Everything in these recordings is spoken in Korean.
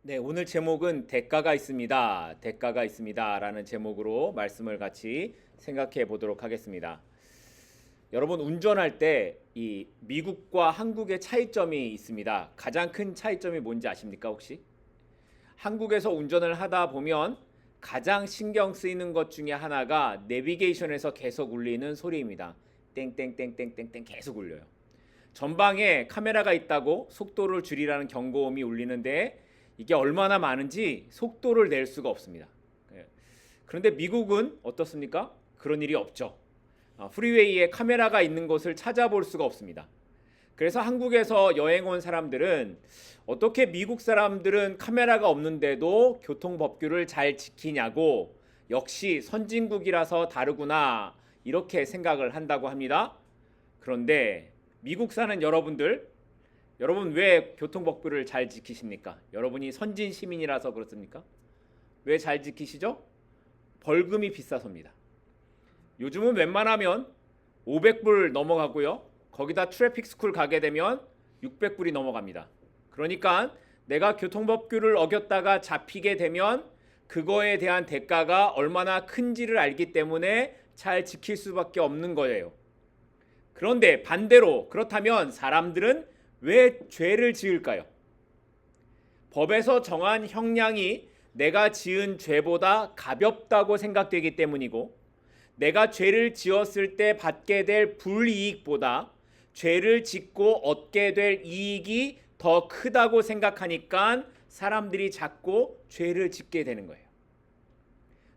네, 오늘 제목은 대가가 있습니다. 대가가 있습니다. 라는 제목으로 말씀을 같이 생각해 보도록 하겠습니다. 여러분, 운전할 때 이 미국과 한국의 차이점이 있습니다. 가장 큰 차이점이 뭔지 아십니까, 혹시? 한국에서 운전을 하다 보면 가장 신경 쓰이는 것 중에 하나가 내비게이션에서 계속 울리는 소리입니다. 땡땡땡땡땡땡 계속 울려요. 전방에 카메라가 있다고 속도를 줄이라는 경고음이 울리는데 이게 얼마나 많은지 속도를 낼 수가 없습니다. 예. 그런데 미국은 어떻습니까? 그런 일이 없죠. 프리웨이에 카메라가 있는 곳을 찾아볼 수가 없습니다. 그래서 한국에서 여행 온 사람들은 어떻게 미국 사람들은 카메라가 없는데도 교통법규를 잘 지키냐고, 역시 선진국이라서 다르구나 이렇게 생각을 한다고 합니다. 그런데 미국 사는 여러분 왜 교통법규를 잘 지키십니까? 여러분이 선진 시민이라서 그렇습니까? 왜 잘 지키시죠? 벌금이 비싸서입니다. 요즘은 웬만하면 500불 넘어가고요. 거기다 트래픽 스쿨 가게 되면 600불이 넘어갑니다. 그러니까 내가 교통법규를 어겼다가 잡히게 되면 그거에 대한 대가가 얼마나 큰지를 알기 때문에 잘 지킬 수밖에 없는 거예요. 그런데 반대로, 그렇다면 사람들은 왜 죄를 지을까요? 법에서 정한 형량이 내가 지은 죄보다 가볍다고 생각되기 때문이고, 내가 죄를 지었을 때 받게 될 불이익보다 죄를 짓고 얻게 될 이익이 더 크다고 생각하니까 사람들이 자꾸 죄를 짓게 되는 거예요.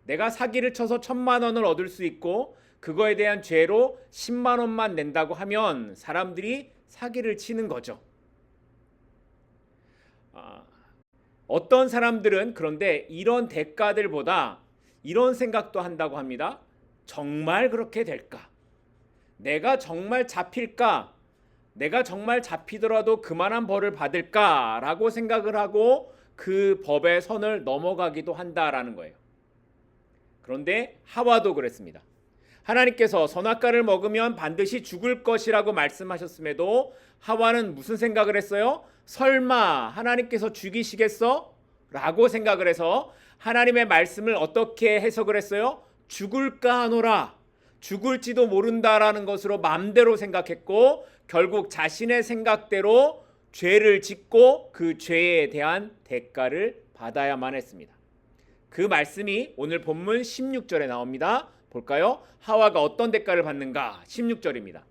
내가 사기를 쳐서 1,000만 원을 얻을 수 있고 그거에 대한 죄로 10만 원만 낸다고 하면 사람들이 사기를 치는 거죠. 어떤 사람들은 그런데 이런 대가들보다 이런 생각도 한다고 합니다. 정말 그렇게 될까? 내가 정말 잡힐까? 내가 정말 잡히더라도 그만한 벌을 받을까? 라고 생각을 하고 그 법의 선을 넘어가기도 한다라는 거예요. 그런데 하와도 그랬습니다. 하나님께서 선악과를 먹으면 반드시 죽을 것이라고 말씀하셨음에도 하와는 무슨 생각을 했어요? 설마 하나님께서 죽이시겠어? 라고 생각을 해서 하나님의 말씀을 어떻게 해석을 했어요? 죽을까 하노라. 죽을지도 모른다라는 것으로 마음대로 생각했고 결국 자신의 생각대로 죄를 짓고 그 죄에 대한 대가를 받아야만 했습니다. 그 말씀이 오늘 본문 16절에 나옵니다. 볼까요? 하와가 어떤 대가를 받는가? 16절입니다.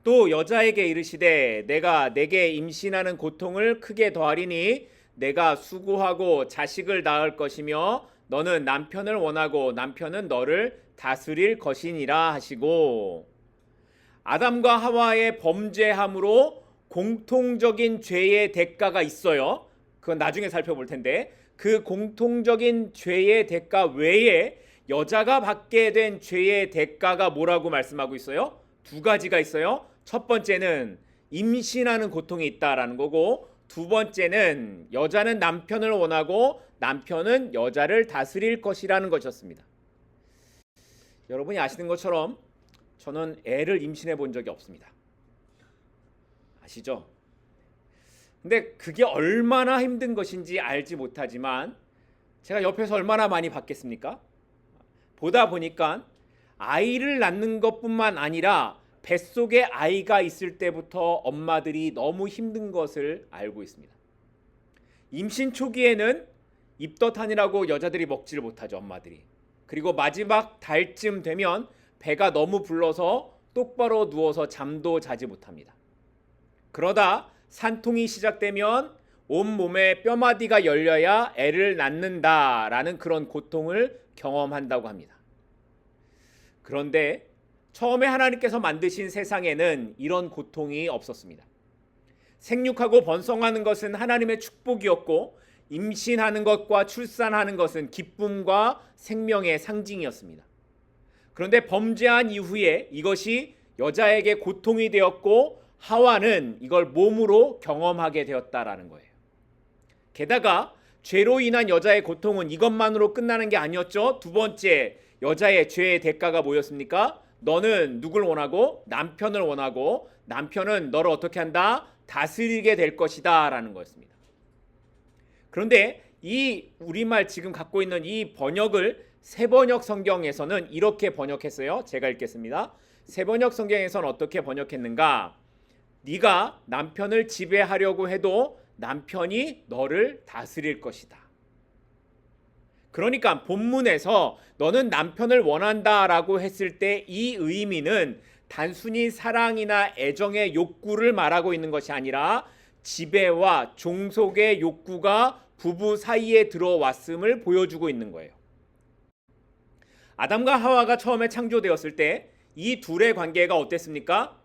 또 여자에게 이르시되 내가 내게 임신하는 고통을 크게 더하리니 내가 수고하고 자식을 낳을 것이며 너는 남편을 원하고 남편은 너를 다스릴 것이니라 하시고, 아담과 하와의 범죄함으로 공통적인 죄의 대가가 있어요. 그건 나중에 살펴볼 텐데 그 공통적인 죄의 대가 외에 여자가 받게 된 죄의 대가가 뭐라고 말씀하고 있어요? 두 가지가 있어요. 첫 번째는 임신하는 고통이 있다라는 거고, 두 번째는 여자는 남편을 원하고 남편은 여자를 다스릴 것이라는 것이었습니다. 여러분이 아시는 것처럼 저는 애를 임신해 본 적이 없습니다. 아시죠? 근데 그게 얼마나 힘든 것인지 알지 못하지만 제가 옆에서 얼마나 많이 봤겠습니까? 보다 보니까 아이를 낳는 것뿐만 아니라 뱃속에 아이가 있을 때부터 엄마들이 너무 힘든 것을 알고 있습니다. 임신 초기에는 입덧하느라고 여자들이 먹지를 못하죠, 엄마들이. 그리고 마지막 달쯤 되면 배가 너무 불러서 똑바로 누워서 잠도 자지 못합니다. 그러다 산통이 시작되면 온몸에 뼈마디가 열려야 애를 낳는다라는 그런 고통을 경험한다고 합니다. 그런데 처음에 하나님께서 만드신 세상에는 이런 고통이 없었습니다. 생육하고 번성하는 것은 하나님의 축복이었고 임신하는 것과 출산하는 것은 기쁨과 생명의 상징이었습니다. 그런데 범죄한 이후에 이것이 여자에게 고통이 되었고 하와는 이걸 몸으로 경험하게 되었다라는 거예요. 게다가 죄로 인한 여자의 고통은 이것만으로 끝나는 게 아니었죠. 두 번째, 여자의 죄의 대가가 뭐였습니까? 너는 누굴 원하고? 남편을 원하고 남편은 너를 어떻게 한다? 다스리게 될 것이다 라는 거였습니다. 그런데 이 우리말 지금 갖고 있는 이 번역을 새번역 성경에서는 이렇게 번역했어요. 제가 읽겠습니다. 새번역 성경에서는 어떻게 번역했는가? 네가 남편을 지배하려고 해도 남편이 너를 다스릴 것이다. 그러니까 본문에서 너는 남편을 원한다라고 했을 때 이 의미는 단순히 사랑이나 애정의 욕구를 말하고 있는 것이 아니라 지배와 종속의 욕구가 부부 사이에 들어왔음을 보여주고 있는 거예요. 아담과 하와가 처음에 창조되었을 때 이 둘의 관계가 어땠습니까?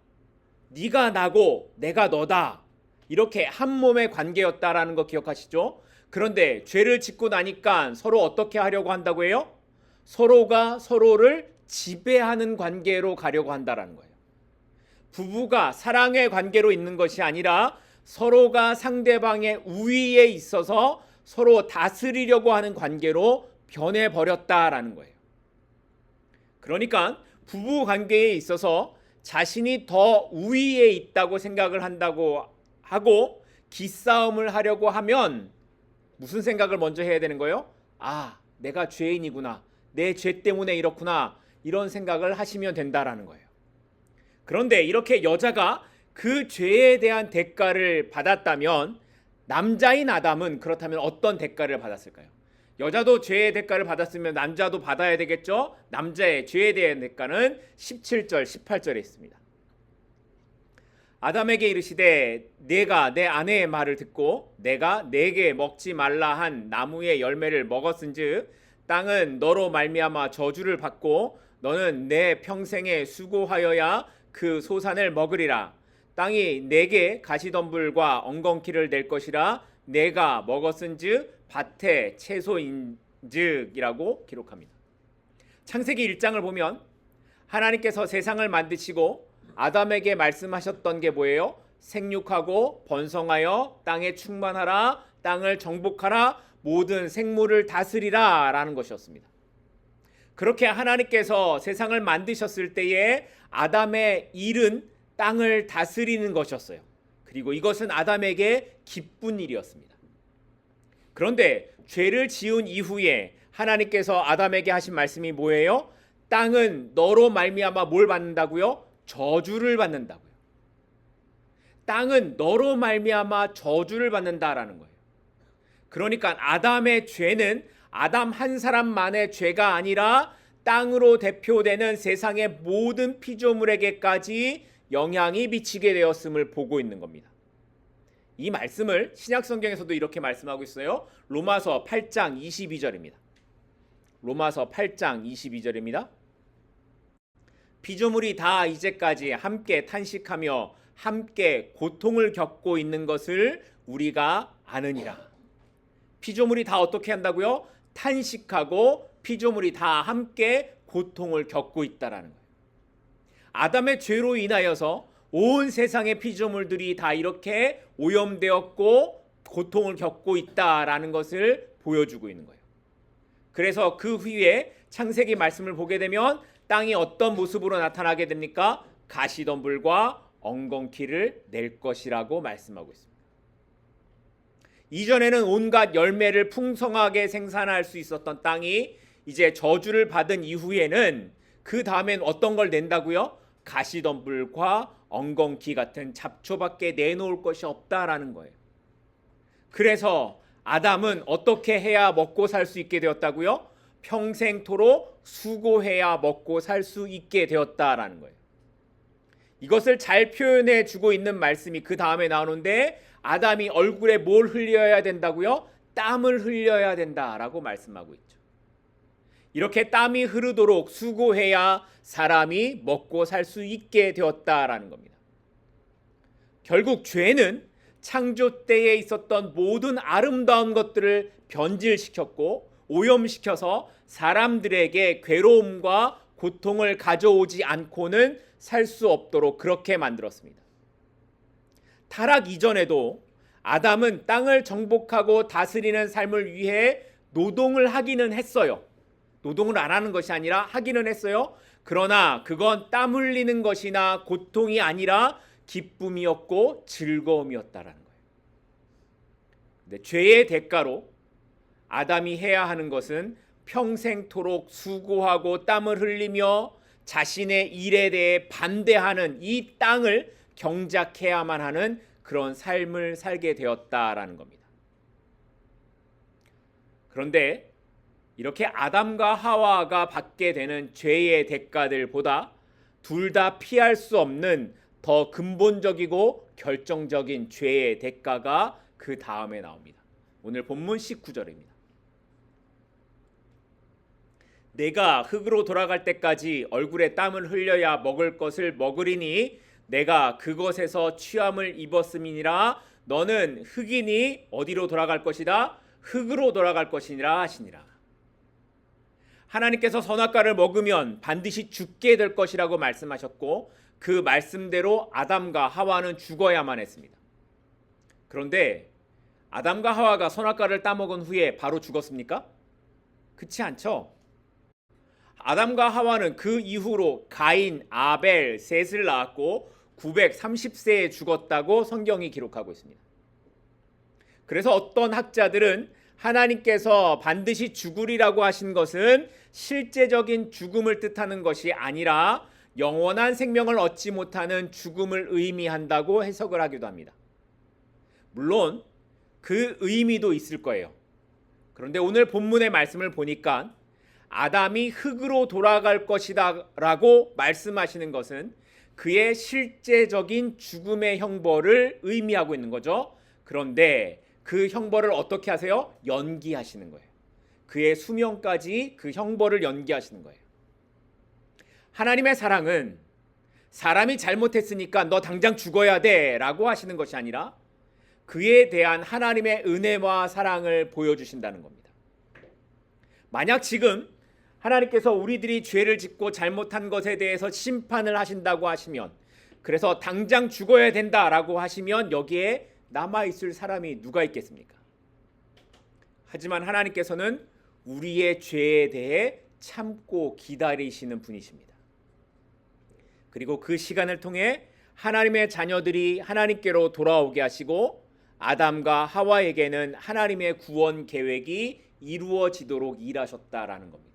네가 나고 내가 너다. 이렇게 한 몸의 관계였다라는 거 기억하시죠? 그런데 죄를 짓고 나니까 서로 어떻게 하려고 한다고 해요? 서로가 서로를 지배하는 관계로 가려고 한다라는 거예요. 부부가 사랑의 관계로 있는 것이 아니라 서로가 상대방의 우위에 있어서 서로 다스리려고 하는 관계로 변해버렸다라는 거예요. 그러니까 부부 관계에 있어서 자신이 더 우위에 있다고 생각을 한다고 하고 기싸움을 하려고 하면 무슨 생각을 먼저 해야 되는 거예요? 아, 내가 죄인이구나. 내 죄 때문에 이렇구나. 이런 생각을 하시면 된다라는 거예요. 그런데 이렇게 여자가 그 죄에 대한 대가를 받았다면 남자인 아담은 그렇다면 어떤 대가를 받았을까요? 여자도 죄의 대가를 받았으면 남자도 받아야 되겠죠? 남자의 죄에 대한 대가는 17절, 18절에 있습니다. 아담에게 이르시되 내가 내 아내의 말을 듣고 내가 내게 먹지 말라 한 나무의 열매를 먹었은즉 땅은 너로 말미암아 저주를 받고 너는 내 평생에 수고하여야 그 소산을 먹으리라. 땅이 내게 가시덤불과 엉겅퀴를 낼 것이라 내가 먹었은즉 밭의 채소인즉이라고 기록합니다. 창세기 1장을 보면 하나님께서 세상을 만드시고 아담에게 말씀하셨던 게 뭐예요? 생육하고 번성하여 땅에 충만하라, 땅을 정복하라, 모든 생물을 다스리라 라는 것이었습니다. 그렇게 하나님께서 세상을 만드셨을 때에 아담의 일은 땅을 다스리는 것이었어요. 그리고 이것은 아담에게 기쁜 일이었습니다. 그런데 죄를 지은 이후에 하나님께서 아담에게 하신 말씀이 뭐예요? 땅은 너로 말미암아 뭘 받는다고요? 저주를 받는다고요. 땅은 너로 말미암아 저주를 받는다라는 거예요. 그러니까 아담의 죄는 아담 한 사람만의 죄가 아니라 땅으로 대표되는 세상의 모든 피조물에게까지 영향이 미치게 되었음을 보고 있는 겁니다. 이 말씀을 신약 성경에서도 이렇게 말씀하고 있어요. 로마서 8장 22절입니다. 로마서 8장 22절입니다. 피조물이 다 이제까지 함께 탄식하며 함께 고통을 겪고 있는 것을 우리가 아느니라. 피조물이 다 어떻게 한다고요? 탄식하고 피조물이 다 함께 고통을 겪고 있다라는 거예요. 아담의 죄로 인하여서 온 세상의 피조물들이 다 이렇게 오염되었고 고통을 겪고 있다라는 것을 보여주고 있는 거예요. 그래서 그 후에 창세기 말씀을 보게 되면 땅이 어떤 모습으로 나타나게 됩니까? 가시덤불과 엉겅퀴를 낼 것이라고 말씀하고 있습니다. 이전에는 온갖 열매를 풍성하게 생산할 수 있었던 땅이 이제 저주를 받은 이후에는 그 다음엔 어떤 걸 낸다고요? 가시덤불과 엉겅퀴 같은 잡초밖에 내놓을 것이 없다라는 거예요. 그래서 아담은 어떻게 해야 먹고 살 수 있게 되었다고요? 평생토록 수고해야 먹고 살 수 있게 되었다라는 거예요. 이것을 잘 표현해 주고 있는 말씀이 그 다음에 나오는데 아담이 얼굴에 뭘 흘려야 된다고요? 땀을 흘려야 된다라고 말씀하고 있죠. 이렇게 땀이 흐르도록 수고해야 사람이 먹고 살 수 있게 되었다라는 겁니다. 결국 죄는 창조 때에 있었던 모든 아름다운 것들을 변질시켰고 오염시켜서 사람들에게 괴로움과 고통을 가져오지 않고는 살 수 없도록 그렇게 만들었습니다. 타락 이전에도 아담은 땅을 정복하고 다스리는 삶을 위해 노동을 하기는 했어요. 노동을 안 하는 것이 아니라 하기는 했어요. 그러나 그건 땀 흘리는 것이나 고통이 아니라 기쁨이었고 즐거움이었다라는 거예요. 근데 죄의 대가로 아담이 해야 하는 것은 평생토록 수고하고 땀을 흘리며 자신의 일에 대해 반대하는 이 땅을 경작해야만 하는 그런 삶을 살게 되었다라는 겁니다. 그런데 이렇게 아담과 하와가 받게 되는 죄의 대가들보다 둘 다 피할 수 없는 더 근본적이고 결정적인 죄의 대가가 그 다음에 나옵니다. 오늘 본문 19절입니다. 내가 흙으로 돌아갈 때까지 얼굴에 땀을 흘려야 먹을 것을 먹으리니 내가 그것에서 취함을 입었음이니라. 너는 흙이니 어디로 돌아갈 것이다? 흙으로 돌아갈 것이니라 하시니라. 하나님께서 선악과를 먹으면 반드시 죽게 될 것이라고 말씀하셨고 그 말씀대로 아담과 하와는 죽어야만 했습니다. 그런데 아담과 하와가 선악과를 따먹은 후에 바로 죽었습니까? 그렇지 않죠. 아담과 하와는 그 이후로 가인, 아벨, 셋을 낳았고 930세에 죽었다고 성경이 기록하고 있습니다. 그래서 어떤 학자들은 하나님께서 반드시 죽으리라고 하신 것은 실제적인 죽음을 뜻하는 것이 아니라 영원한 생명을 얻지 못하는 죽음을 의미한다고 해석을 하기도 합니다. 물론 그 의미도 있을 거예요. 그런데 오늘 본문의 말씀을 보니까 아담이 흙으로 돌아갈 것이다 라고 말씀하시는 것은 그의 실제적인 죽음의 형벌을 의미하고 있는 거죠. 그런데 그 형벌을 어떻게 하세요? 연기하시는 거예요. 그의 수명까지 그 형벌을 연기하시는 거예요. 하나님의 사랑은 사람이 잘못했으니까 너 당장 죽어야 돼 라고 하시는 것이 아니라 그에 대한 하나님의 은혜와 사랑을 보여주신다는 겁니다. 만약 지금 하나님께서 우리들이 죄를 짓고 잘못한 것에 대해서 심판을 하신다고 하시면, 그래서 당장 죽어야 된다라고 하시면 여기에 남아있을 사람이 누가 있겠습니까? 하지만 하나님께서는 우리의 죄에 대해 참고 기다리시는 분이십니다. 그리고 그 시간을 통해 하나님의 자녀들이 하나님께로 돌아오게 하시고 아담과 하와에게는 하나님의 구원 계획이 이루어지도록 일하셨다라는 겁니다.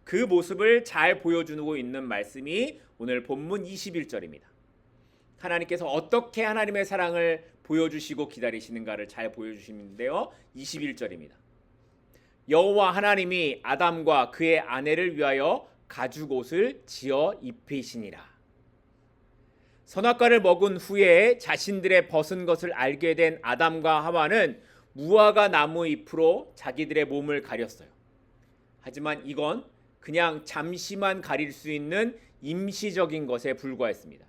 그 모습을 잘 보여주고 있는 말씀이 오늘 본문 21절입니다. 하나님께서 어떻게 하나님의 사랑을 보여주시고 기다리시는가를 잘 보여주시는데요. 21절입니다. 여호와 하나님이 아담과 그의 아내를 위하여 가죽옷을 지어 입히시니라. 선악과를 먹은 후에 자신들의 벗은 것을 알게 된 아담과 하와는 무화과 나무 잎으로 자기들의 몸을 가렸어요. 하지만 이건 그냥 잠시만 가릴 수 있는 임시적인 것에 불과했습니다.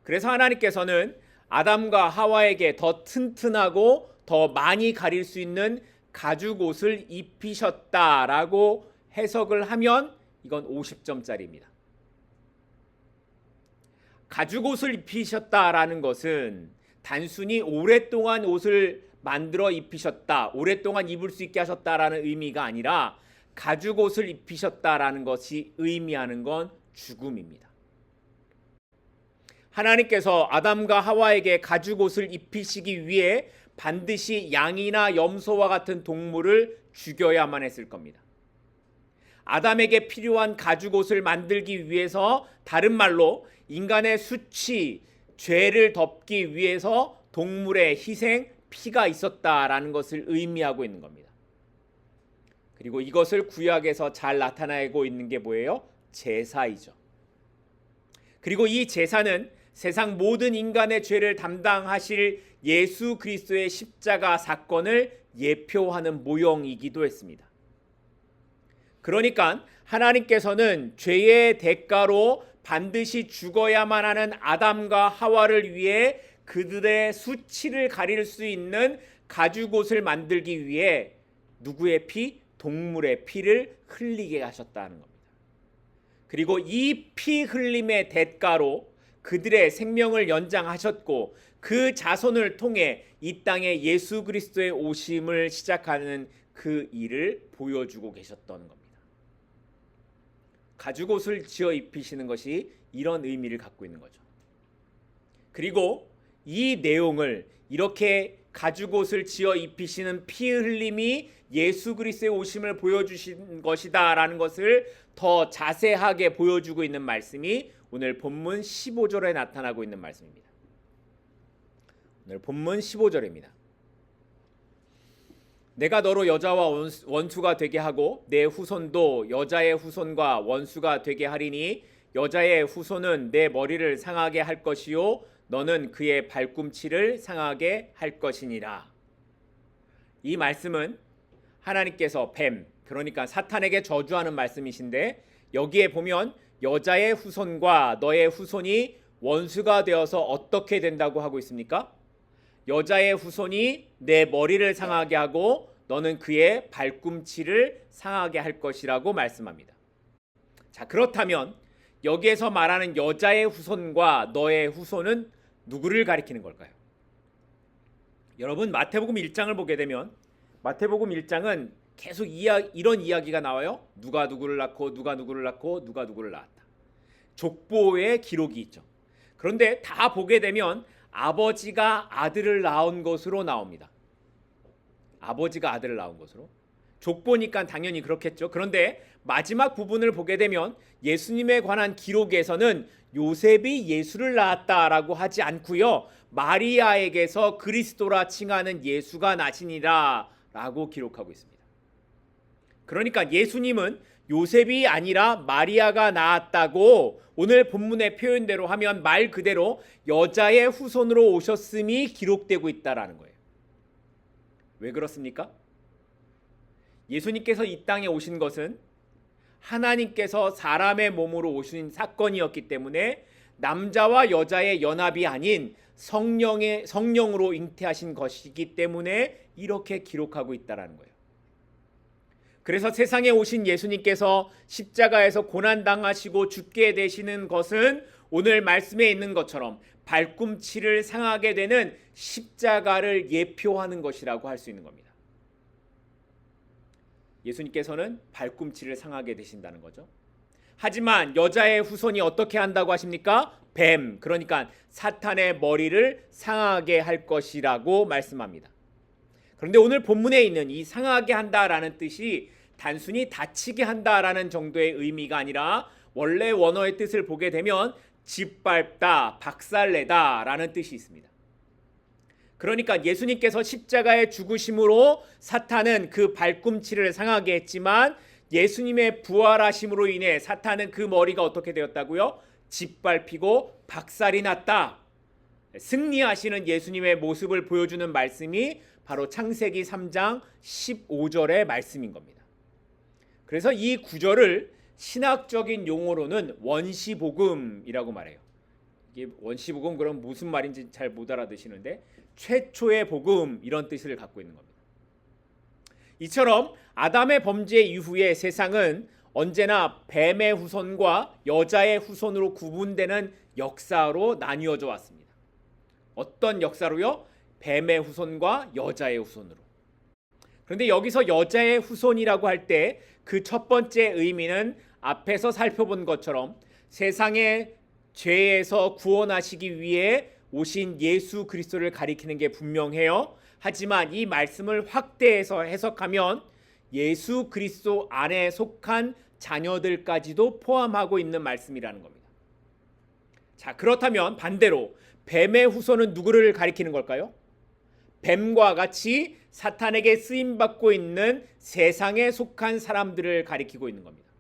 그래서 하나님께서는 아담과 하와에게 더 튼튼하고 더 많이 가릴 수 있는 가죽옷을 입히셨다라고 해석을 하면 이건 50점짜리입니다. 가죽옷을 입히셨다라는 것은 단순히 오랫동안 옷을 만들어 입히셨다, 오랫동안 입을 수 있게 하셨다라는 의미가 아니라 가죽옷을 입히셨다라는 것이 의미하는 건 죽음입니다. 하나님께서 아담과 하와에게 가죽옷을 입히시기 위해 반드시 양이나 염소와 같은 동물을 죽여야만 했을 겁니다. 아담에게 필요한 가죽옷을 만들기 위해서, 다른 말로 인간의 수치, 죄를 덮기 위해서 동물의 희생, 피가 있었다라는 것을 의미하고 있는 겁니다. 그리고 이것을 구약에서 잘 나타내고 있는 게 뭐예요? 제사이죠. 그리고 이 제사는 세상 모든 인간의 죄를 담당하실 예수 그리스도의 십자가 사건을 예표하는 모형이기도 했습니다. 그러니까 하나님께서는 죄의 대가로 반드시 죽어야만 하는 아담과 하와를 위해 그들의 수치를 가릴 수 있는 가죽옷을 만들기 위해 누구의 피? 동물의 피를 흘리게 하셨다는 겁니다. 그리고 이 피 흘림의 대가로 그들의 생명을 연장하셨고 그 자손을 통해 이 땅에 예수 그리스도의 오심을 시작하는 그 일을 보여주고 계셨던 겁니다. 가죽옷을 지어 입히시는 것이 이런 의미를 갖고 있는 거죠. 그리고 이 내용을 이렇게 가죽옷을 지어 입히시는 피 흘림이 예수 그리스도의 오심을 보여주신 것이다라는 것을 더 자세하게 보여주고 있는 말씀이 오늘 본문 15절에 나타나고 있는 말씀입니다. 오늘 본문 15절입니다. 내가 너로 여자와 원수가 되게 하고 내 후손도 여자의 후손과 원수가 되게 하리니 여자의 후손은 내 머리를 상하게 할 것이요 너는 그의 발꿈치를 상하게 할 것이니라. 이 말씀은 하나님께서 뱀, 그러니까 사탄에게 저주하는 말씀이신데, 여기에 보면 여자의 후손과 너의 후손이 원수가 되어서 어떻게 된다고 하고 있습니까? 여자의 후손이 내 머리를 상하게 하고 너는 그의 발꿈치를 상하게 할 것이라고 말씀합니다. 자, 그렇다면 여기에서 말하는 여자의 후손과 너의 후손은 누구를 가리키는 걸까요? 여러분, 마태복음 1장을 보게 되면 마태복음 1장은 계속 이런 이야기가 나와요. 누가 누구를 낳고 누가 누구를 낳고 누가 누구를 낳았다. 족보의 기록이 있죠. 그런데 다 보게 되면 아버지가 아들을 낳은 것으로 나옵니다. 아버지가 아들을 낳은 것으로. 족보니까 당연히 그렇겠죠. 그런데 마지막 부분을 보게 되면 예수님에 관한 기록에서는 요셉이 예수를 낳았다라고 하지 않고요. 마리아에게서 그리스도라 칭하는 예수가 나시니라 라고 기록하고 있습니다. 그러니까 예수님은 요셉이 아니라 마리아가 낳았다고 오늘 본문의 표현대로 하면 말 그대로 여자의 후손으로 오셨음이 기록되고 있다라는 거예요. 왜 그렇습니까? 예수님께서 이 땅에 오신 것은 하나님께서 사람의 몸으로 오신 사건이었기 때문에 남자와 여자의 연합이 아닌 성령으로 잉태하신 것이기 때문에 이렇게 기록하고 있다라는 거예요. 그래서 세상에 오신 예수님께서 십자가에서 고난당하시고 죽게 되시는 것은 오늘 말씀에 있는 것처럼 발꿈치를 상하게 되는 십자가를 예표하는 것이라고 할 수 있는 겁니다. 예수님께서는 발꿈치를 상하게 되신다는 거죠. 하지만 여자의 후손이 어떻게 한다고 하십니까? 뱀, 그러니까 사탄의 머리를 상하게 할 것이라고 말씀합니다. 그런데 오늘 본문에 있는 이 상하게 한다라는 뜻이 단순히 다치게 한다라는 정도의 의미가 아니라 원래 원어의 뜻을 보게 되면 짓밟다, 박살내다 라는 뜻이 있습니다. 그러니까 예수님께서 십자가의 죽으심으로 사탄은 그 발꿈치를 상하게 했지만 예수님의 부활하심으로 인해 사탄은 그 머리가 어떻게 되었다고요? 짓밟히고 박살이 났다. 승리하시는 예수님의 모습을 보여주는 말씀이 바로 창세기 3장 15절의 말씀인 겁니다. 그래서 이 구절을 신학적인 용어로는 원시복음이라고 말해요. 이게 원시복음 그럼 무슨 말인지 잘 못 알아듣시는데 최초의 복음 이런 뜻을 갖고 있는 겁니다. 이처럼 아담의 범죄 이후에 세상은 언제나 뱀의 후손과 여자의 후손으로 구분되는 역사로 나뉘어져 왔습니다. 어떤 역사로요? 뱀의 후손과 여자의 후손으로. 그런데 여기서 여자의 후손이라고 할 때 그 첫 번째 의미는 앞에서 살펴본 것처럼 세상의 죄에서 구원하시기 위해 오신 예수 그리스도를 가리키는 게 분명해요. 하지만 이 말씀을 확대해서 해석하면 예수 그리스도 안에 속한 자녀들까지도 포함하고 있는 말씀이라는 겁니다. 자, 그렇다면 반대로 뱀의 후손은 누구를 가리키는 걸까요? 뱀과 같이 사탄에게 쓰임받고 있는 세상에 속한 사람들을 가리키고 있는 겁니다.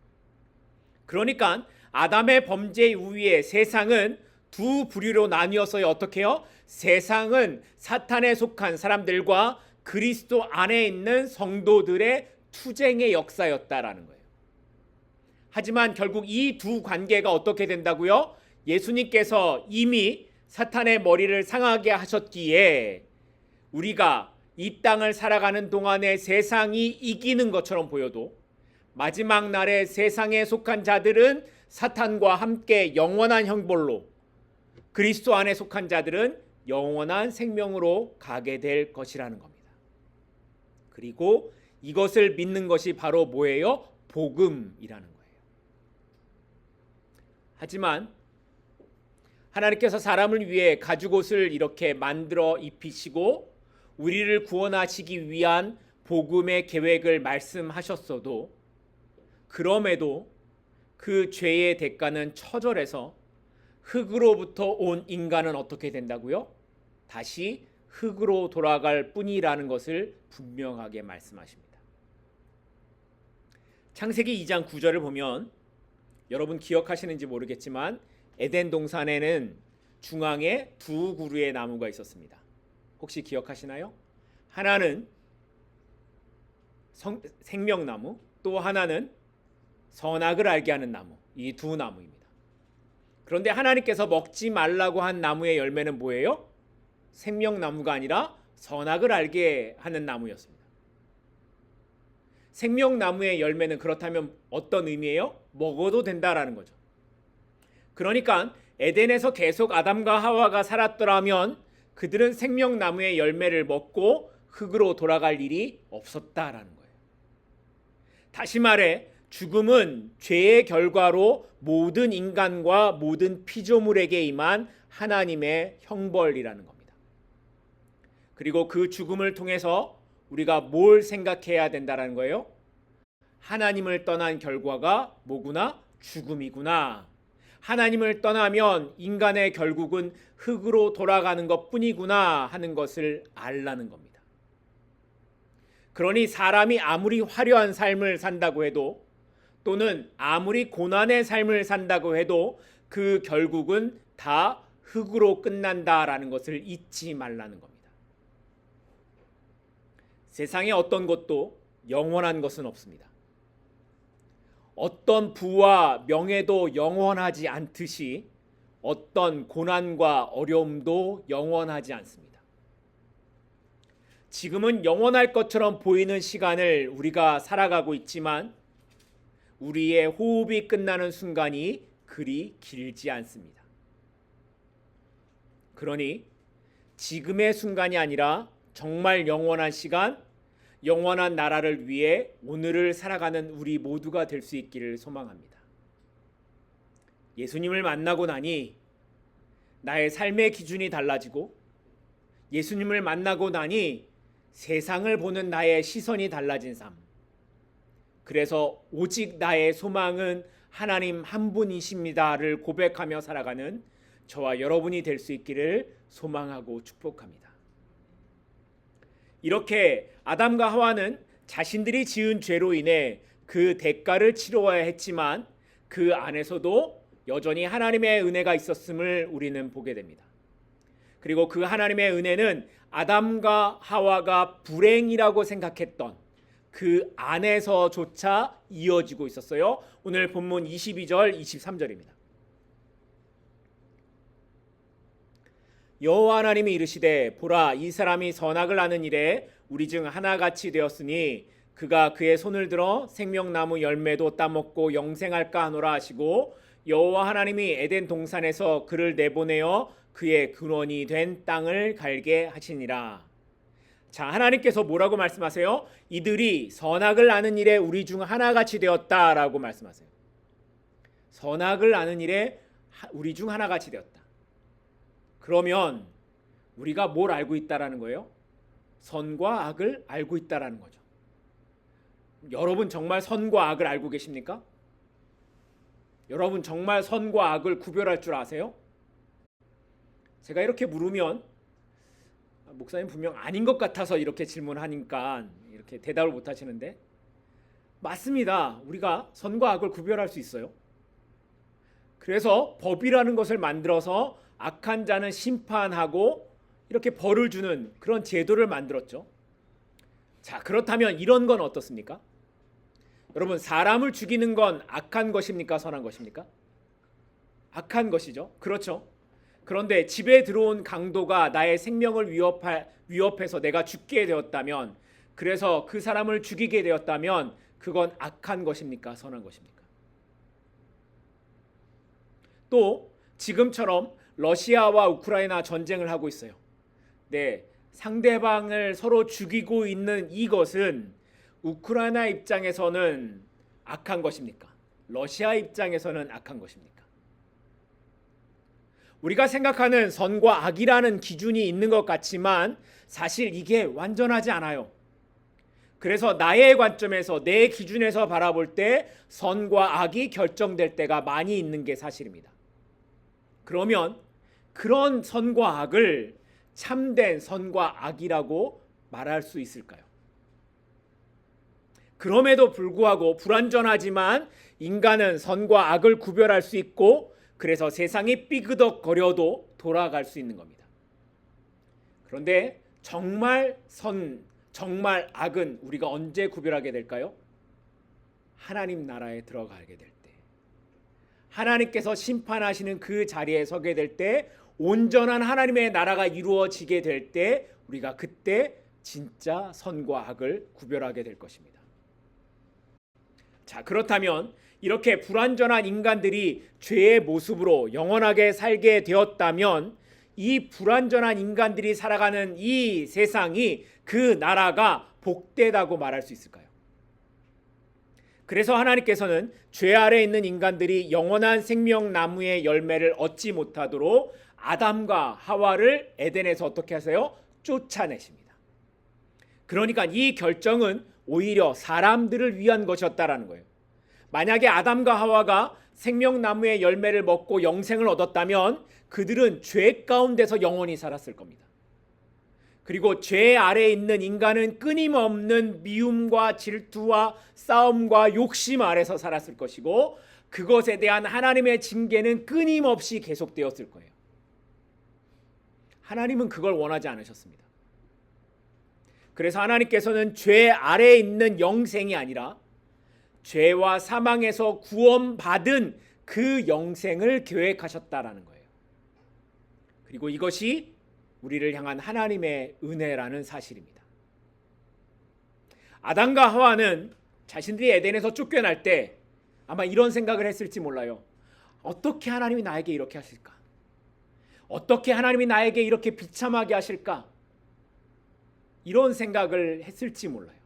그러니까 아담의 범죄 이후에 세상은 두 부류로 나뉘어서 어떻게 해요? 세상은 사탄에 속한 사람들과 그리스도 안에 있는 성도들의 투쟁의 역사였다라는 거예요. 하지만 결국 이 두 관계가 어떻게 된다고요? 예수님께서 이미 사탄의 머리를 상하게 하셨기에 우리가 이 땅을 살아가는 동안에 세상이 이기는 것처럼 보여도 마지막 날에 세상에 속한 자들은 사탄과 함께 영원한 형벌로, 그리스도 안에 속한 자들은 영원한 생명으로 가게 될 것이라는 겁니다. 그리고 이것을 믿는 것이 바로 뭐예요? 복음이라는 거예요. 하지만 하나님께서 사람을 위해 가죽옷을 이렇게 만들어 입히시고 우리를 구원하시기 위한 복음의 계획을 말씀하셨어도 그럼에도 그 죄의 대가는 처절해서 흙으로부터 온 인간은 어떻게 된다고요? 다시 흙으로 돌아갈 뿐이라는 것을 분명하게 말씀하십니다. 창세기 2장 9절을 보면 여러분 기억하시는지 모르겠지만 에덴 동산에는 중앙에 두 그루의 나무가 있었습니다. 혹시 기억하시나요? 하나는 생명나무, 또 하나는 선악을 알게 하는 나무. 이 두 나무입니다. 그런데 하나님께서 먹지 말라고 한 나무의 열매는 뭐예요? 생명나무가 아니라 선악을 알게 하는 나무였습니다. 생명나무의 열매는 그렇다면 어떤 의미예요? 먹어도 된다라는 거죠. 그러니까 에덴에서 계속 아담과 하와가 살았더라면 그들은 생명나무의 열매를 먹고 흙으로 돌아갈 일이 없었다라는 거예요. 다시 말해 죽음은 죄의 결과로 모든 인간과 모든 피조물에게 임한 하나님의 형벌이라는 겁니다. 그리고 그 죽음을 통해서 우리가 뭘 생각해야 된다라는 거예요? 하나님을 떠난 결과가 뭐구나? 죽음이구나. 하나님을 떠나면 인간의 결국은 흙으로 돌아가는 것뿐이구나 하는 것을 알라는 겁니다. 그러니 사람이 아무리 화려한 삶을 산다고 해도 또는 아무리 고난의 삶을 산다고 해도 그 결국은 다 흙으로 끝난다라는 것을 잊지 말라는 겁니다. 세상의 어떤 것도 영원한 것은 없습니다. 어떤 부와 명예도 영원하지 않듯이 어떤 고난과 어려움도 영원하지 않습니다. 지금은 영원할 것처럼 보이는 시간을 우리가 살아가고 있지만 우리의 호흡이 끝나는 순간이 그리 길지 않습니다. 그러니 지금의 순간이 아니라 정말 영원한 시간, 영원한 나라를 위해 오늘을 살아가는 우리 모두가 될 수 있기를 소망합니다. 예수님을 만나고 나니 나의 삶의 기준이 달라지고 예수님을 만나고 나니 세상을 보는 나의 시선이 달라진 삶. 그래서 오직 나의 소망은 하나님 한 분이십니다를 고백하며 살아가는 저와 여러분이 될 수 있기를 소망하고 축복합니다. 이렇게 아담과 하와는 자신들이 지은 죄로 인해 그 대가를 치러야 했지만 그 안에서도 여전히 하나님의 은혜가 있었음을 우리는 보게 됩니다. 그리고 그 하나님의 은혜는 아담과 하와가 불행이라고 생각했던 그 안에서조차 이어지고 있었어요. 오늘 본문 22절, 23절입니다. 여호와 하나님이 이르시되 보라 이 사람이 선악을 아는 일에 우리 중 하나같이 되었으니 그가 그의 손을 들어 생명나무 열매도 따먹고 영생할까 하노라 하시고 여호와 하나님이 에덴 동산에서 그를 내보내어 그의 근원이 된 땅을 갈게 하시니라. 자, 하나님께서 뭐라고 말씀하세요? 이들이 선악을 아는 일에 우리 중 하나같이 되었다라고 말씀하세요. 선악을 아는 일에 우리 중 하나같이 되었다. 그러면 우리가 뭘 알고 있다라는 거예요? 선과 악을 알고 있다라는 거죠. 여러분 정말 선과 악을 알고 계십니까? 여러분 정말 선과 악을 구별할 줄 아세요? 제가 이렇게 물으면 목사님 분명 아닌 것 같아서 이렇게 질문하니까 이렇게 대답을 못 하시는데 맞습니다. 우리가 선과 악을 구별할 수 있어요. 그래서 법이라는 것을 만들어서 악한 자는 심판하고 이렇게 벌을 주는 그런 제도를 만들었죠. 자, 그렇다면 이런 건 어떻습니까? 여러분 사람을 죽이는 건 악한 것입니까? 선한 것입니까? 악한 것이죠. 그렇죠. 그런데 집에 들어온 강도가 나의 생명을 위협해서 내가 죽게 되었다면 그래서 그 사람을 죽이게 되었다면 그건 악한 것입니까? 선한 것입니까? 또 지금처럼 러시아와 우크라이나 전쟁을 하고 있어요. 네, 상대방을 서로 죽이고 있는 이것은 우크라이나 입장에서는 악한 것입니까? 러시아 입장에서는 악한 것입니까? 우리가 생각하는 선과 악이라는 기준이 있는 것 같지만 사실 이게 완전하지 않아요. 그래서 나의 관점에서 내 기준에서 바라볼 때 선과 악이 결정될 때가 많이 있는 게 사실입니다. 그러면 그런 선과 악을 참된 선과 악이라고 말할 수 있을까요? 그럼에도 불구하고 불완전하지만 인간은 선과 악을 구별할 수 있고 그래서 세상이 삐그덕거려도 돌아갈 수 있는 겁니다. 그런데 정말 선, 정말 악은 우리가 언제 구별하게 될까요? 하나님 나라에 들어가게 될 때, 하나님께서 심판하시는 그 자리에 서게 될 때, 온전한 하나님의 나라가 이루어지게 될 때 우리가 그때 진짜 선과 악을 구별하게 될 것입니다. 자, 그렇다면 이렇게 불완전한 인간들이 죄의 모습으로 영원하게 살게 되었다면 이 불완전한 인간들이 살아가는 이 세상이, 그 나라가 복되다고 말할 수 있을까요? 그래서 하나님께서는 죄 아래 있는 인간들이 영원한 생명나무의 열매를 얻지 못하도록 아담과 하와를 에덴에서 어떻게 하세요? 쫓아내십니다. 그러니까 이 결정은 오히려 사람들을 위한 것이었다라는 거예요. 만약에 아담과 하와가 생명나무의 열매를 먹고 영생을 얻었다면 그들은 죄 가운데서 영원히 살았을 겁니다. 그리고 죄 아래에 있는 인간은 끊임없는 미움과 질투와 싸움과 욕심 아래서 살았을 것이고 그것에 대한 하나님의 징계는 끊임없이 계속되었을 거예요. 하나님은 그걸 원하지 않으셨습니다. 그래서 하나님께서는 죄 아래에 있는 영생이 아니라 죄와 사망에서 구원받은 그 영생을 계획하셨다라는 거예요. 그리고 이것이 우리를 향한 하나님의 은혜라는 사실입니다. 아담과 하와는 자신들이 에덴에서 쫓겨날 때 아마 이런 생각을 했을지 몰라요. 어떻게 하나님이 나에게 이렇게 하실까? 어떻게 하나님이 나에게 이렇게 비참하게 하실까? 이런 생각을 했을지 몰라요.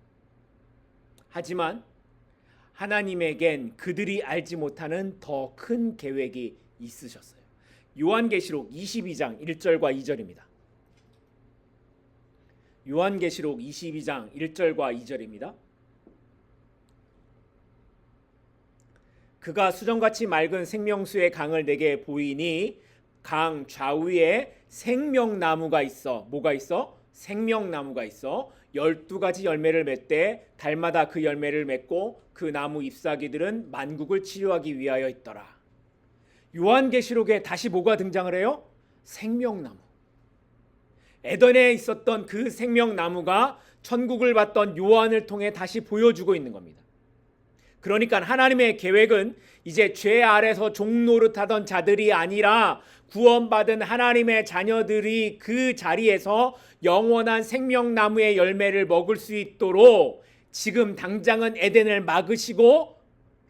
하지만 하나님에겐 그들이 알지 못하는 더 큰 계획이 있으셨어요. 요한계시록 22장 1절과 2절입니다. 요한계시록 22장 1절과 2절입니다. 그가 수정같이 맑은 생명수의 강을 내게 보이니 강 좌우에 생명나무가 있어. 뭐가 있어? 생명나무가 있어. 12가지 열매를 맺되 달마다 그 열매를 맺고 그 나무 잎사귀들은 만국을 치료하기 위하여 있더라. 요한계시록에 다시 뭐가 등장을 해요? 생명나무. 에덴에 있었던 그 생명나무가 천국을 받던 요한을 통해 다시 보여주고 있는 겁니다. 그러니까 하나님의 계획은 이제 죄 아래서 종노릇하던 자들이 아니라 구원받은 하나님의 자녀들이 그 자리에서 영원한 생명나무의 열매를 먹을 수 있도록 지금 당장은 에덴을 막으시고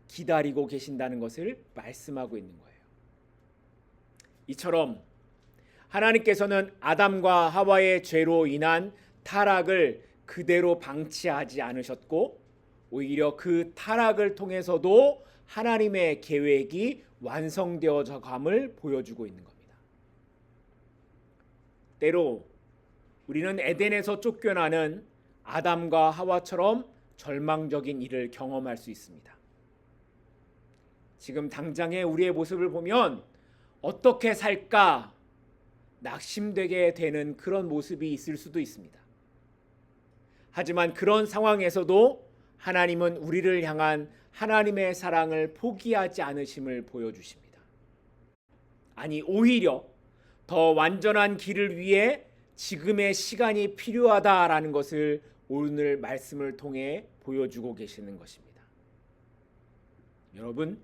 기다리고 계신다는 것을 말씀하고 있는 거예요. 이처럼 하나님께서는 아담과 하와의 죄로 인한 타락을 그대로 방치하지 않으셨고 오히려 그 타락을 통해서도 하나님의 계획이 완성되어져 감을 보여주고 있는 겁니다. 때로 우리는 에덴에서 쫓겨나는 아담과 하와처럼 절망적인 일을 경험할 수 있습니다. 지금 당장의 우리의 모습을 보면 어떻게 살까 낙심되게 되는 그런 모습이 있을 수도 있습니다. 하지만 그런 상황에서도 하나님은 우리를 향한 하나님의 사랑을 포기하지 않으심을 보여주십니다. 아니 오히려 더 완전한 길을 위해 지금의 시간이 필요하다라는 것을 오늘 말씀을 통해 보여주고 계시는 것입니다. 여러분,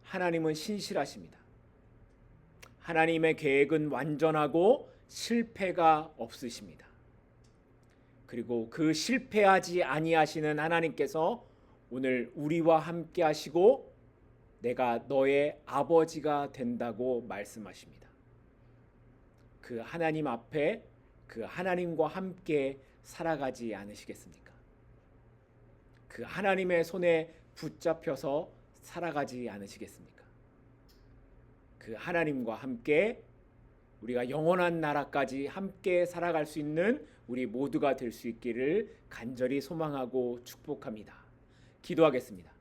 하나님은 신실하십니다. 하나님의 계획은 완전하고 실패가 없으십니다. 그리고 그 실패하지 아니하시는 하나님께서 오늘 우리와 함께 하시고 내가 너의 아버지가 된다고 말씀하십니다. 그 하나님 앞에 그 하나님과 함께 살아가지 않으시겠습니까? 그 하나님의 손에 붙잡혀서 살아가지 않으시겠습니까? 그 그 하나님과 함께 우리가 영원한 나라까지 함께 살아갈 수 있는 우리 모두가 될 수 있기를 간절히 소망하고 축복합니다. 기도하겠습니다.